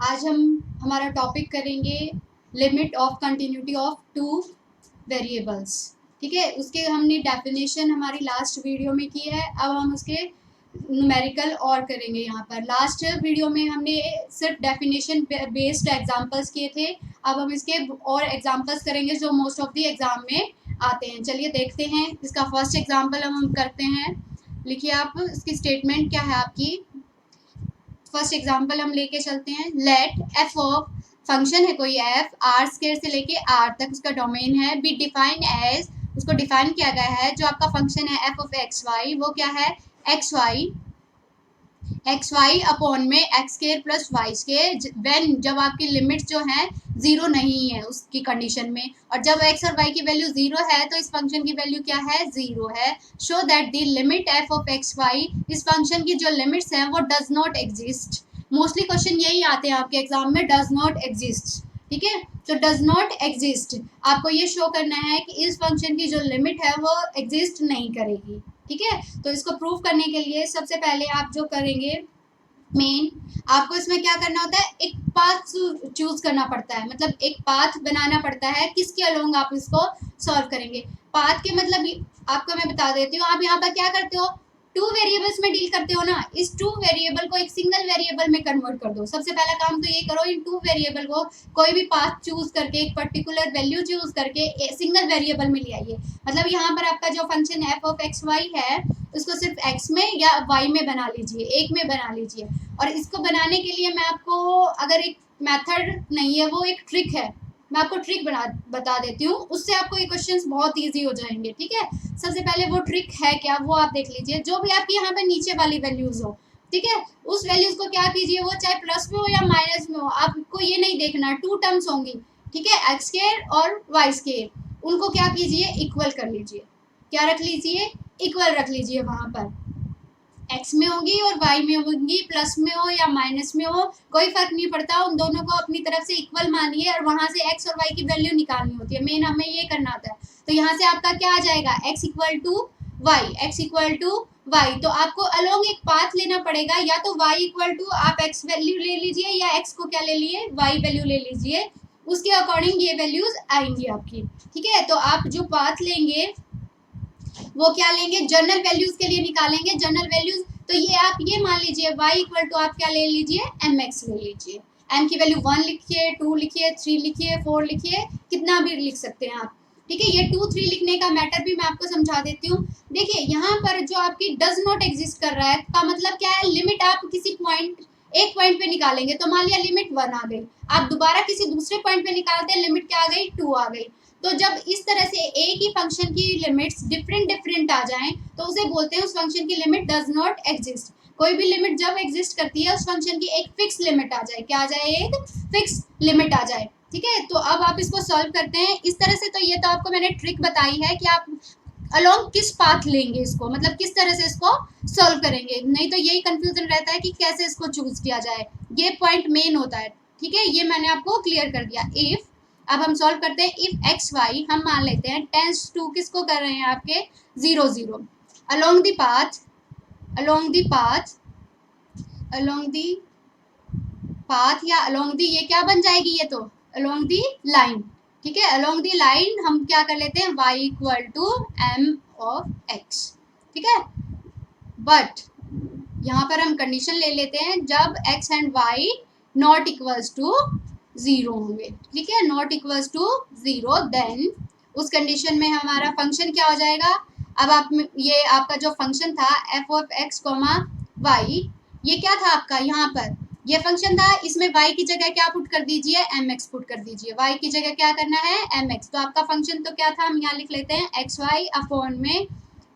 आज हम हमारा टॉपिक करेंगे limit of continuity of two variables. ठीक है, उसके हमने डेफिनेशन हमारी लास्ट वीडियो में की है। अब हम उसके न्यूमेरिकल और करेंगे। यहाँ पर लास्ट वीडियो में हमने सिर्फ डेफिनेशन बेस्ड एग्जांपल्स किए थे। अब हम इसके और एग्जांपल्स करेंगे जो मोस्ट ऑफ द एग्जाम में आते हैं। चलिए देखते हैं। इसका फर्स्ट एग्जांपल हम करते हैं। लिखिए आप, इसकी स्टेटमेंट क्या है आपकी। फर्स्ट एग्जांपल हम लेके चलते हैं। लेट एफ ऑफ फंक्शन है कोई एफ आर स्क्वायर से लेके आर तक उसका डोमेन है, बी डिफाइन एज, उसको डिफाइन किया गया है जो आपका फंक्शन है एफ ऑफ एक्स वाई, वो क्या है एक्स वाई अपॉन में X square plus Y square, when जब आपकी लिमिट जो है जीरो नहीं है उसकी कंडीशन में, और जब एक्स और वाई की वैल्यू जीरो है तो इस फंक्शन की वैल्यू क्या है, जीरो है। Show that the limit F of X Y, इस फंक्शन की जो लिमिट्स हैं वो does not exist. Mostly question यही आते हैं आपके एग्जाम में, डज नॉट एग्जिस्ट। ठीक है, तो डज नॉट एग्जिस्ट आपको ये शो करना है कि इस फंक्शन की जो लिमिट है वो एग्जिस्ट नहीं करेगी। ठीक है, तो इसको प्रूव करने के लिए सबसे पहले आप जो करेंगे, मेन आपको इसमें क्या करना होता है, एक पाथ चूज करना पड़ता है, मतलब एक पाथ बनाना पड़ता है किसके अलोंग आप इसको सॉल्व करेंगे। पाथ के मतलब आपको मैं बता देती हूँ। आप यहाँ पर क्या करते हो, टू वेरिएबल्स में डील करते हो ना, इस टू वेरिएबल को एक सिंगल वेरिएबल में कन्वर्ट कर दो। सबसे पहला काम तो ये करो, इन टू वेरिएबल को कोई भी पाथ चूज करके एक पर्टिकुलर वैल्यू चूज करके सिंगल वेरिएबल में ले आइए। मतलब यहाँ पर आपका जो function F of X Y है उसको सिर्फ एक्स में या वाई में बना लीजिए, एक में बना लीजिए। और इसको बनाने के लिए मैं आपको, अगर एक मेथड नहीं है वो एक ट्रिक है, मैं आपको ट्रिक बता देती हूँ, उससे आपको ये क्वेश्चंस बहुत इजी हो जाएंगे। ठीक है, सबसे पहले वो ट्रिक है क्या वो आप देख लीजिए। जो भी आपकी यहाँ पे नीचे वाली वैल्यूज हो, ठीक है, उस वैल्यूज को क्या कीजिए, वो चाहे प्लस में हो या माइनस में हो, आपको ये नहीं देखना, टू टर्म्स होंगी, ठीक है, एक्स स्क्वायर और वाई स्क्वायर, उनको क्या कीजिए, इक्वल कर लीजिए। क्या रख लीजिए, इक्वल रख लीजिए। वहां पर एक्स में होगी और वाई में होगी, प्लस में हो या माइनस में हो कोई फर्क नहीं पड़ता, उन दोनों को अपनी तरफ से इक्वल मानिए और वहां से एक्स और वाई की वैल्यू निकालनी होती है। मेन हमें ये करना होता है। तो यहाँ से आपका क्या आ जाएगा, X equal to Y, X equal to Y. तो आपको अलोंग एक पाथ लेना पड़ेगा, या तो वाई इक्वल टू आप एक्स वैल्यू ले लीजिए या एक्स को क्या ले लिए, वाई वैल्यू ले लीजिए, उसके अकॉर्डिंग ये वैल्यूज आएंगी आपकी। ठीक है, तो आप जो पाथ लेंगे वो क्या लेंगे, जर्नल वैल्यूज के लिए निकालेंगे। जर्नल वैल्यूज तो ये आप ये मान लीजिए y इक्वल टू आप क्या ले लीजिए, एम एक्स ले लीजिए। m की वैल्यू 1 लिखिए, 2 लिखिए, 3 लिखिए, 4 लिखिए, कितना भी लिख सकते हैं आप। ठीक है, ये 2 3 लिखने का मैटर भी मैं आपको समझा देती हूँ। देखिए यहाँ पर जो आपकी डज नॉट एग्जिस्ट कर रहा है का मतलब क्या है, लिमिट आप किसी पॉइंट एक पॉइंट पे निकालेंगे तो मान लिया लिमिट 1 आ गई, आप दोबारा किसी दूसरे पॉइंट पे निकालते हैं, लिमिट क्या आ गई, 2 आ गई। तो जब इस तरह से एक ही फंक्शन की लिमिट्स डिफरेंट डिफरेंट आ जाएं तो उसे बोलते हैं उस फंक्शन की लिमिट डज नॉट एग्जिस्ट। कोई भी लिमिट जब एग्जिस्ट करती है उस फंक्शन की एक फिक्स लिमिट आ जाए, क्या आ जाए, एक फिक्स लिमिट आ जाए। ठीक है, तो अब आप इसको सॉल्व करते हैं इस तरह से। तो ये तो आपको मैंने ट्रिक बताई है कि आप अलोंग किस पाथ लेंगे इसको, मतलब किस तरह से इसको सॉल्व करेंगे, नहीं तो यही कंफ्यूजन रहता है कि कैसे इसको चूज किया जाए। ये पॉइंट मेन होता है। ठीक है, ये मैंने आपको क्लियर कर दिया। इफ अब हम सॉल्व करते हैं, इफ एक्स वाई हम मान लेते हैं टेंस टू किसको कर रहे हैं आपके, 0 0, along the path, along the path, along the path या अलोंग द, ये क्या बन जाएगी, ये तो अलोंग द लाइन। ठीक है, अलोंग द लाइन हम क्या कर लेते हैं, y equal to M of X. ठीक है, बट यहाँ पर हम कंडीशन ले लेते हैं जब x and y not equals to 0 होंगे। ठीक है, नॉट इक्वल्स टू 0, देन उस कंडीशन में हमारा फंक्शन क्या हो जाएगा। अब आप ये आपका जो फंक्शन था F of X comma Y, ये क्या था आपका, यहाँ पर ये फंक्शन था, इसमें y की जगह क्या पुट कर दीजिए, एम एक्स पुट कर दीजिए। y की जगह क्या करना है, एम एक्स। तो आपका फंक्शन तो क्या था, हम यहाँ लिख लेते हैं एक्स वाई अपॉन में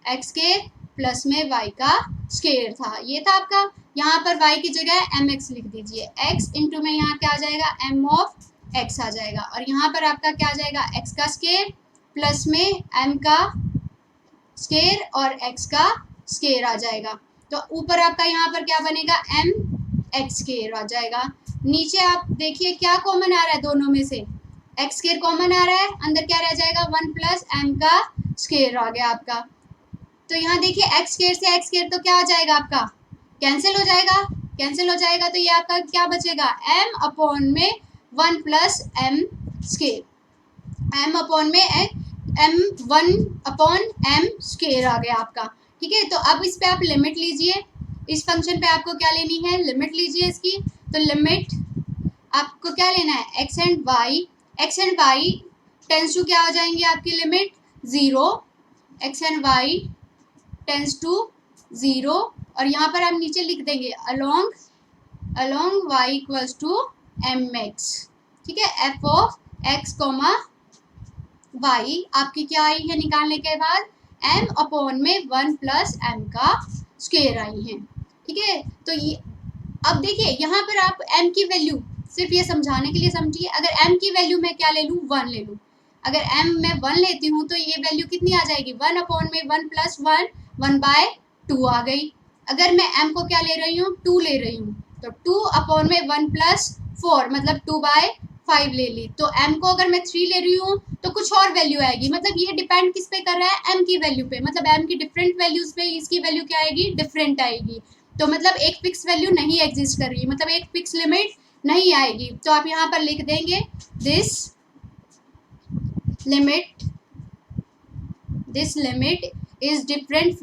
एक्स के प्लस में y का स्क्वायर था, ये था आपका। यहाँ पर y की जगह एम एक्स लिख दीजिए, x इंटू में यहाँ क्या आ जाएगा, m ऑफ x आ जाएगा, और यहाँ पर आपका क्या आ जाएगा, x का स्क्वायर प्लस में m का स्क्वायर और x का स्क्वायर आ जाएगा। तो ऊपर आपका यहाँ पर क्या बनेगा, m x स्क्वायर आ जाएगा। नीचे आप देखिए क्या कॉमन आ रहा है दोनों में से, x स्क्वायर कॉमन आ रहा है, अंदर क्या रह जाएगा, 1 प्लस m का स्क्वायर आ गया आपका। तो यहाँ देखिए एक्स स्क्वायर से एक्स स्क्वायर तो क्या आ जाएगा आपका, कैंसिल हो जाएगा। कैंसिल हो जाएगा, तो ये आपका क्या बचेगा, m अपॉन में 1 plus m square, m upon में m 1 अपॉन m स्केयर आ गया आपका। ठीक है, तो अब इस पे आप लिमिट लीजिए, इस फंक्शन पे आपको क्या लेनी है, लिमिट लीजिए इसकी। तो लिमिट आपको क्या लेना है, X and Y tends to क्या हो जाएंगे आपकी limit 0, X and Y tends to 0, और यहाँ पर आप नीचे लिख देंगे along y equals to M X. ठीक है, F of X comma Y आपकी क्या आई है निकालने के बाद, m अपॉन में 1 प्लस m का स्क्वायर आई है। ठीक है, तो ये अब देखिए यहाँ पर आप m की वैल्यू सिर्फ ये समझाने के लिए समझिए, अगर m की वैल्यू मैं क्या ले लूँ, 1 ले लूँ, अगर m मैं 1 लेती हूँ तो ये वैल्यू कितनी आ जाएगी, 1 अपॉन में 1 प्लस 1 1/2 आ गई। अगर मैं m को क्या ले रही हूँ, 2 ले रही हूँ, तो 2 अपॉन में 1 प्लस 4 मतलब 2/5 ले ली। तो m को अगर मैं 3 ले रही हूँ तो कुछ और वैल्यू आएगी, मतलब ये डिपेंड किस पे कर रहा है, m की वैल्यू पे, मतलब m की डिफरेंट वैल्यूज पे इसकी वैल्यू क्या आएगी, डिफरेंट आएगी। तो मतलब एक फिक्स वैल्यू नहीं एग्जिस्ट कर रही, मतलब एक फिक्स लिमिट नहीं आएगी। तो आप यहाँ पर लिख देंगे this limit is different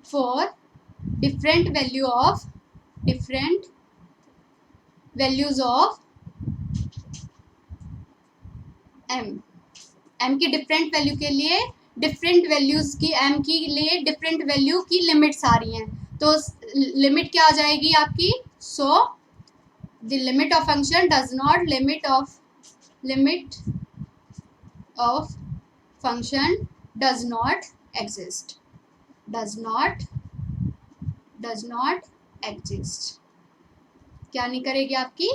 for different values of m की डिफरेंट वैल्यू के लिए डिफरेंट वैल्यूज की m की लिए डिफरेंट वैल्यू की लिमिट्स आ रही हैं, तो लिमिट क्या आ जाएगी आपकी, so the limit of function does not function does not exist, क्या नहीं करेगी आपकी,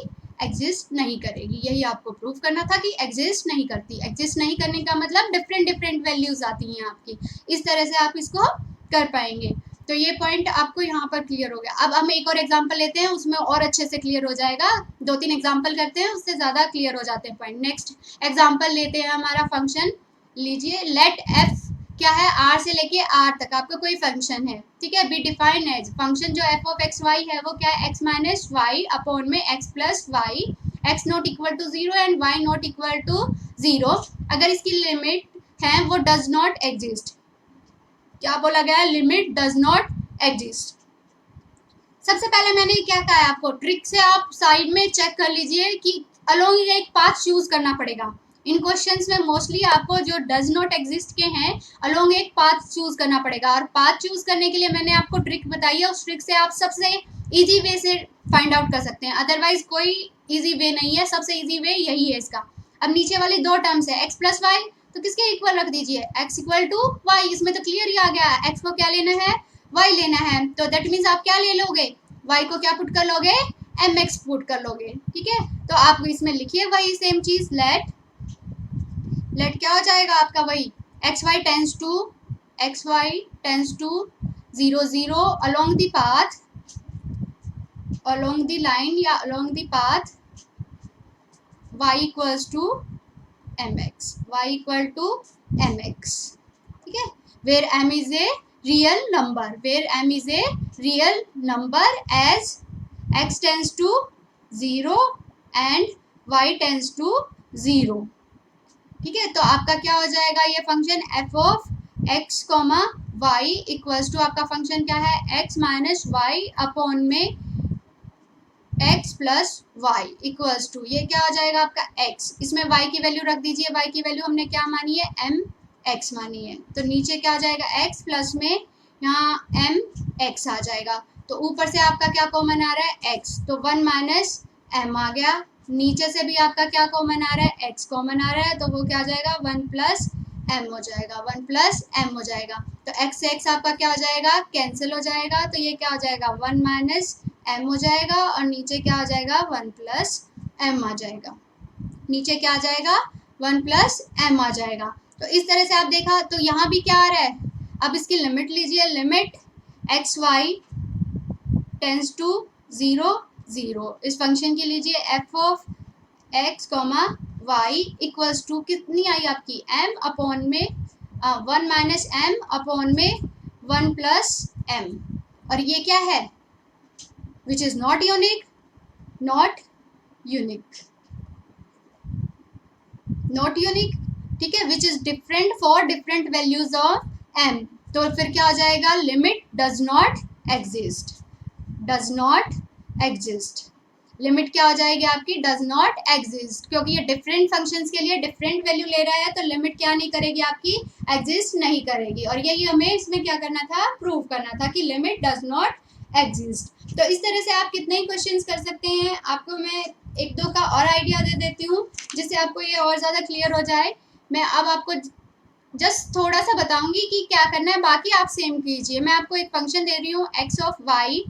एग्जिस्ट नहीं करेगी। यही आपको प्रूफ करना था कि एग्जिस्ट नहीं करती। एग्जिस्ट नहीं करने का मतलब डिफरेंट वैल्यूज आती हैं आपकी, इस तरह से आप इसको कर पाएंगे। तो ये पॉइंट आपको यहाँ पर क्लियर हो गया। अब हम एक और एग्जांपल लेते हैं, उसमें और अच्छे से क्लियर हो जाएगा। 2-3 एग्जांपल करते हैं, उससे ज़्यादा क्लियर हो जाते हैं पॉइंट। नेक्स्ट एग्जांपल लेते हैं, हमारा फंक्शन लीजिए, लेट एफ क्या है, r से लेके r तक आपका कोई फंक्शन है। ठीक है, बी डिफाइन एज फंक्शन जो f ऑफ एक्स वाई है वो क्या है, x माइनस वाई अपॉन में x plus Y, x not equal to 0 and y not equal to 0। अगर इसकी लिमिट है वो डज नॉट एग्जिस्ट, क्या बोला गया है, लिमिट डज नॉट एग्जिस्ट। सबसे पहले मैंने क्या कहा है आपको, ट्रिक से आप साइड में चेक कर लीजिए कि अलोंग एक पाथ चूज करना पड़ेगा। इन क्वेश्चंस में मोस्टली आपको जो डज नॉट एग्जिस्ट के हैं अलोंग एक पाथ चूज करना पड़ेगा, और पाथ चूज करने के लिए मैंने आपको ट्रिक बताई है, उस ट्रिक से आप सबसे इजी वे से फाइंड आउट कर सकते हैं, अदरवाइज कोई इजी वे नहीं है, सबसे इजी वे यही है इसका। अब नीचे वाली 2 टर्म्स है x प्लस वाई, तो किसके इक्वल रख दीजिए, x इक्वल टू वाई, इसमें तो क्लियर ही आ गया, x को क्या लेना है, y लेना है, तो दैट मीन्स आप क्या ले लोगे, y को क्या पुट कर लोगे, mx पुट कर लोगे। ठीक है, तो आप इसमें लिखिए वही सेम चीज, लेट क्या हो जाएगा आपका, वही X Y tends to 0 0 along the path, along the line या along the path y equals to mx, ठीक है, where m is a real number as x tends to 0 and y tends to 0। ठीक है, तो आपका क्या हो जाएगा, ये function f of x comma Y equals to आपका फंक्शन क्या है, x माइनस वाई अपॉन में x plus Y equals to, ये क्या हो जाएगा आपका x, इसमें y की वैल्यू रख दीजिए, y की वैल्यू हमने क्या मानी है, mx मानी है, तो नीचे क्या आ जाएगा x प्लस में यहाँ mx आ जाएगा, तो ऊपर से आपका क्या कॉमन आ रहा है x, तो 1 माइनस m आ गया, नीचे से भी आपका क्या कॉमन आ रहा है, x कॉमन आ रहा है, तो वो क्या आ जाएगा 1 प्लस m हो जाएगा, तो x से x आपका क्या हो जाएगा, कैंसिल हो जाएगा, तो ये क्या हो जाएगा 1 माइनस m हो जाएगा, और नीचे क्या आ जाएगा 1 प्लस m आ जाएगा, नीचे क्या आ जाएगा 1 प्लस m आ जाएगा। तो इस तरह से आप देखा, तो यहाँ भी क्या आ रहा है, अब इसकी लिमिट लीजिए, limit X Y tends to 0 0, इस फंक्शन की लीजिए f of x comma Y equals to कितनी आई आपकी m अपॉन में 1 माइनस m अपॉन में 1 प्लस m, और ये क्या है, which is not unique, not unique, not unique, ठीक है, which is different for different values of m। तो फिर क्या हो जाएगा, limit does not exist, does not exist, limit क्या हो जाएगी आपकी, डज नॉट एग्जिस्ट, क्योंकि ये डिफरेंट फंक्शंस के लिए डिफरेंट वैल्यू ले रहा है, तो लिमिट क्या नहीं करेगी आपकी, एग्जिस्ट नहीं करेगी। और यही हमें इसमें क्या करना था, प्रूव करना था कि लिमिट डज नॉट एग्जिस्ट। तो इस तरह से आप कितने ही क्वेश्चंस कर सकते हैं। आपको मैं एक दो का और आइडिया दे देती हूँ जिससे आपको ये और ज़्यादा क्लियर हो जाए। मैं अब आपको जस्ट थोड़ा सा बताऊंगी कि क्या करना है, बाकी आप सेम कीजिए। मैं आपको एक फंक्शन दे रही हूँ, एक्स ऑफ वाई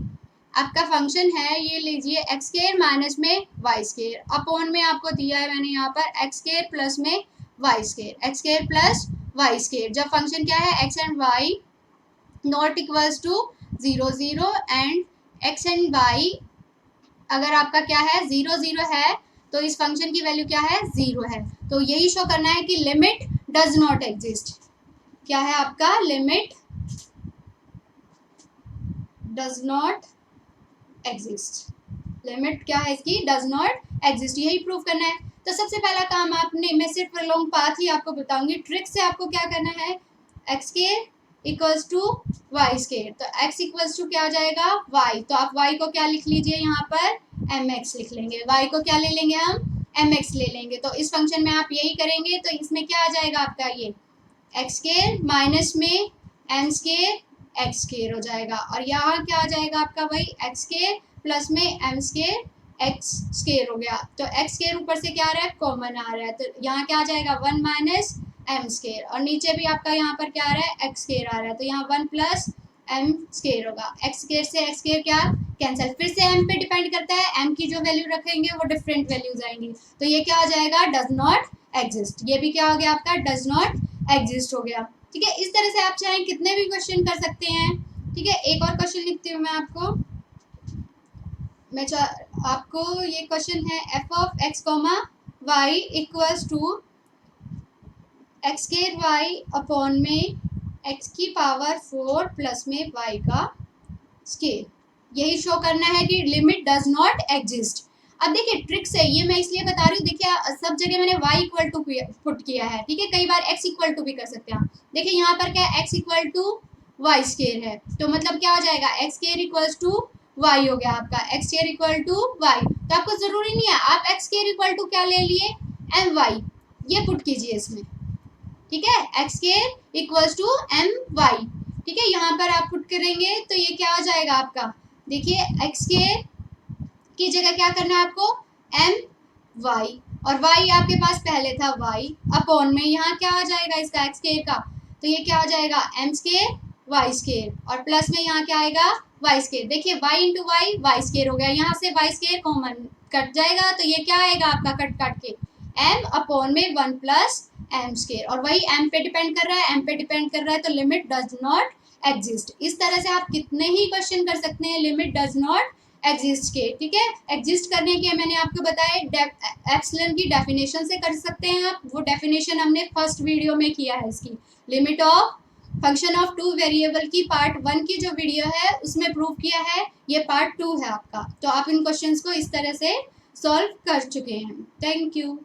आपका फंक्शन है, ये लीजिए एक्स स्केयर माइनस में वाई स्केयर, अपॉन में आपको दिया है मैंने यहाँ पर एक्स स्केयर प्लस में Y square, X square plus Y square. जब फंक्शन क्या है, X and Y not equals to 0 0 and X and Y अगर आपका क्या है 0 0 है, तो इस फंक्शन की वैल्यू क्या है, 0 है। तो यही शो करना है कि लिमिट डज नॉट एग्जिस्ट। क्या है आपका, limit does not exist, limit क्या है इसकी, डज नॉट एग्जिस्ट, यही प्रूव करना है। तो सबसे पहला काम आपने, मैं सिर्फ लॉन्ग पाथ ही आपको बताऊंगी, ट्रिक से आपको क्या करना है, X square equals to Y square, तो x इक्वल्स टू क्या हो जाएगा, y, तो आप y को क्या लिख लीजिए यहाँ पर, mx लिख लेंगे, y को क्या ले लेंगे हम, mx ले लेंगे। तो इस फंक्शन में आप यही करेंगे, तो इसमें क्या आ जाएगा आपका, ये एक्स स्केयर माइनस में एम स्केयर एक्स स्केयर हो जाएगा, और यहाँ क्या आ जाएगा आपका वही एक्स स्केयर प्लस में एम स्केयर एक्स स्केयर हो गया। तो एक्स स्केयर ऊपर से क्या आ रहा है, कॉमन आ रहा है, तो यहाँ क्या आ जाएगा 1 माइनस एम स्केयर, और नीचे भी आपका यहाँ पर क्या आ रहा है, एक्स स्केयर आ रहा है, तो यहाँ 1 प्लस एम स्केयर होगा। एक्स स्केयर से एक्स स्केयर क्या कैंसिल, फिर से एम पे डिपेंड करता है, एम की जो वैल्यू रखेंगे वो डिफरेंट वैल्यूज आएंगी, तो ये क्या हो जाएगा, डज नॉट एग्जिस्ट, ये भी क्या हो गया आपका, डज नॉट एग्जिस्ट हो गया। ठीक है, इस तरह से आप चाहें कितने भी क्वेश्चन कर सकते हैं। ठीक है, एक और क्वेश्चन लिखती हूँ मैं आपको, आपको ये क्वेश्चन है, F of X comma Y equals to X square Y upon में एक्स की पावर 4 प्लस में वाई का स्केयर, यही शो करना है कि लिमिट डज नॉट एग्जिस्ट। अब देखिए ट्रिक से, ये मैं इसलिए बता रही हूँ, देखिए सब जगह मैंने y इक्वल टू पुट किया है, ठीक है, कई बार x इक्वल टू भी कर सकते हैं। देखिए यहाँ पर क्या है, x equal to Y square है, तो मतलब क्या हो जाएगा, X square equals to Y हो गया आपका, X square equal to Y. तो आपको जरूरी नहीं है, आप एक्स स्केयर इक्वल टू क्या ले लिए, एम वाई, ये पुट कीजिए इसमें, ठीक है, X square equals to M Y, ठीक है, यहाँ पर आप पुट करेंगे तो ये क्या हो जाएगा आपका, देखिए एक्स स्केयर की जगह क्या करना है आपको, एम वाई, और वाई आपके पास पहले था वाई, अपॉन में यहाँ क्या आ जाएगा इसका एक्स स्केयर का, तो ये क्या हो जाएगा एम स्केयर वाई स्केयर, और प्लस में यहाँ क्या आएगा वाई स्केयर। देखिए Y into Y Y square हो गया, यहाँ से वाई स्केयर कॉमन कट जाएगा, तो ये क्या आएगा आपका कट काट के एम अपॉन में 1 प्लस एम स्केयर, और वही एम पे डिपेंड कर रहा है, एम पे डिपेंड कर रहा है, तो लिमिट डज नॉट एग्जिस्ट। इस तरह से आप कितने ही क्वेश्चन कर सकते हैं लिमिट डज नॉट एग्जिस्ट के। ठीक है, एग्जिस्ट करने के मैंने आपको बताया, एप्सिलॉन की डेफिनेशन से कर सकते हैं आप, वो डेफिनेशन हमने फर्स्ट वीडियो में किया है इसकी, limit of function of 2 variable की पार्ट 1 की जो वीडियो है उसमें प्रूव किया है, ये पार्ट 2 है आपका। तो आप इन क्वेश्चंस को इस तरह से सॉल्व कर चुके हैं। Thank you.